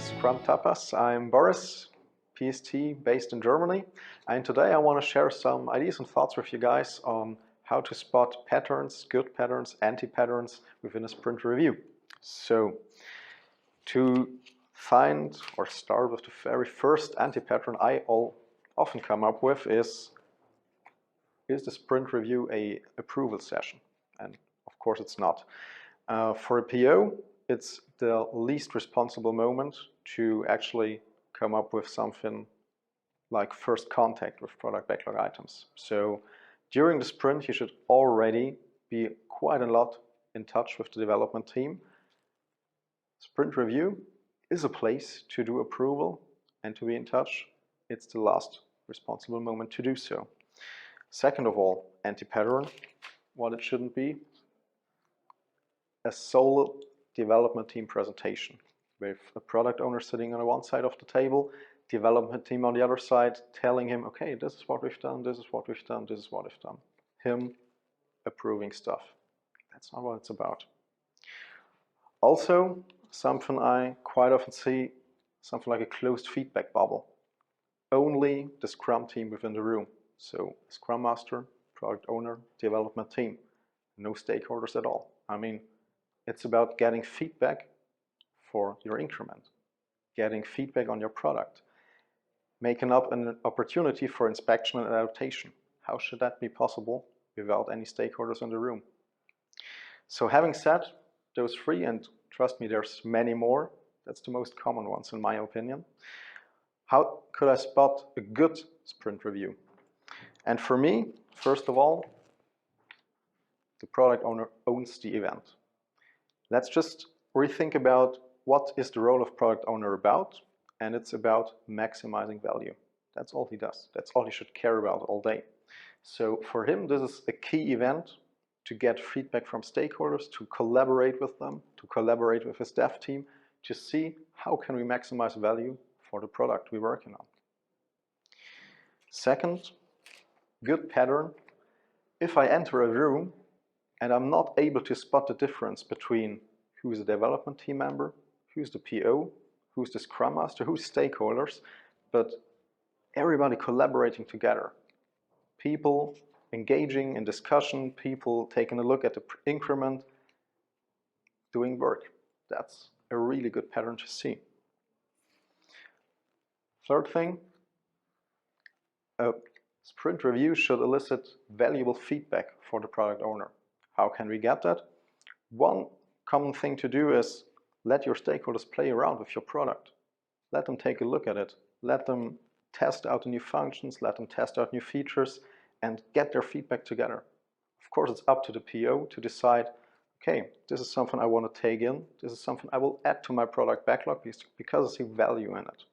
is Scrum Tapas. I'm Boris, PST based in Germany, and today I want to share some ideas and thoughts with you guys on how to spot patterns, good patterns, anti-patterns within a sprint review. So to find or start with the very first anti-pattern I often come up with is the sprint review an approval session? And of course it's not. For a PO, it's the least responsible moment to actually come up with something like first contact with product backlog items. So during the sprint, you should already be quite a lot in touch with the development team. Sprint review is a place to do approval and to be in touch. It's the last responsible moment to do so. Second of all, anti-pattern, what it shouldn't be, a solo development team presentation with a product owner sitting on one side of the table, development team on the other side, telling him, okay, this is what we've done, this is what we've done, this is what we've done. Him approving stuff. That's not what it's about. Also, something I quite often see, something like a closed feedback bubble. Only the Scrum team within the room. So Scrum Master, product owner, development team. No stakeholders at all. I mean, it's about getting feedback for your increment, getting feedback on your product, making up an opportunity for inspection and adaptation. How should that be possible without any stakeholders in the room? So having said those three, and trust me, there's many more, that's the most common ones in my opinion. How could I spot a good sprint review? And for me, first of all, the product owner owns the event. Let's just rethink about what is the role of product owner about, and it's about maximizing value. That's all he does. That's all he should care about all day. So for him, this is a key event to get feedback from stakeholders, to collaborate with them, to collaborate with his dev team, to see how can we maximize value for the product we're working on. Second, good pattern. If I enter a room and I'm not able to spot the difference between who's a development team member, who's the PO, who's the Scrum Master, who's stakeholders, but everybody collaborating together. People engaging in discussion, people taking a look at the increment, doing work. That's a really good pattern to see. Third thing, a sprint review should elicit valuable feedback for the product owner. How can we get that? One common thing to do is let your stakeholders play around with your product. Let them take a look at it. Let them test out the new functions, let them test out new features, and get their feedback together. Of course, it's up to the PO to decide, okay, this is something I want to take in, this is something I will add to my product backlog because I see value in it.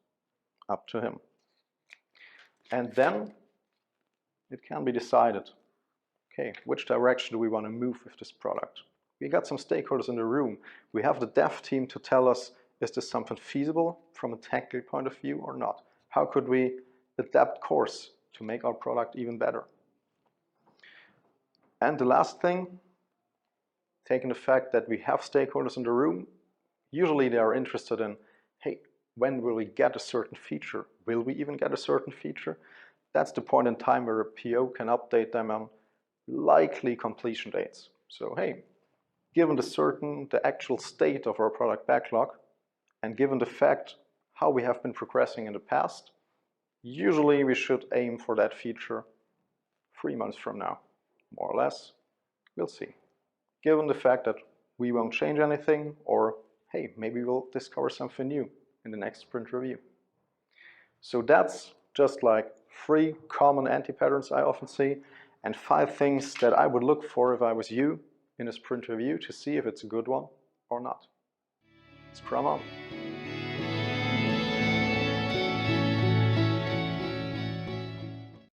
Up to him. And then it can be decided, okay, which direction do we want to move with this product? We got some stakeholders in the room. We have the dev team to tell us, is this something feasible from a technical point of view or not? How could we adapt course to make our product even better? And the last thing, taking the fact that we have stakeholders in the room, usually they are interested in, hey, when will we get a certain feature? Will we even get a certain feature? That's the point in time where a PO can update them on likely completion dates. So hey, given the actual state of our product backlog, and given the fact how we have been progressing in the past, usually we should aim for that feature 3 months from now, more or less. We'll see. Given the fact that we won't change anything, or hey, maybe we'll discover something new in the next sprint review. So that's just like 3 common anti-patterns I often see, and 5 things that I would look for if I was you in a sprint review to see if it's a good one or not. Scrum on.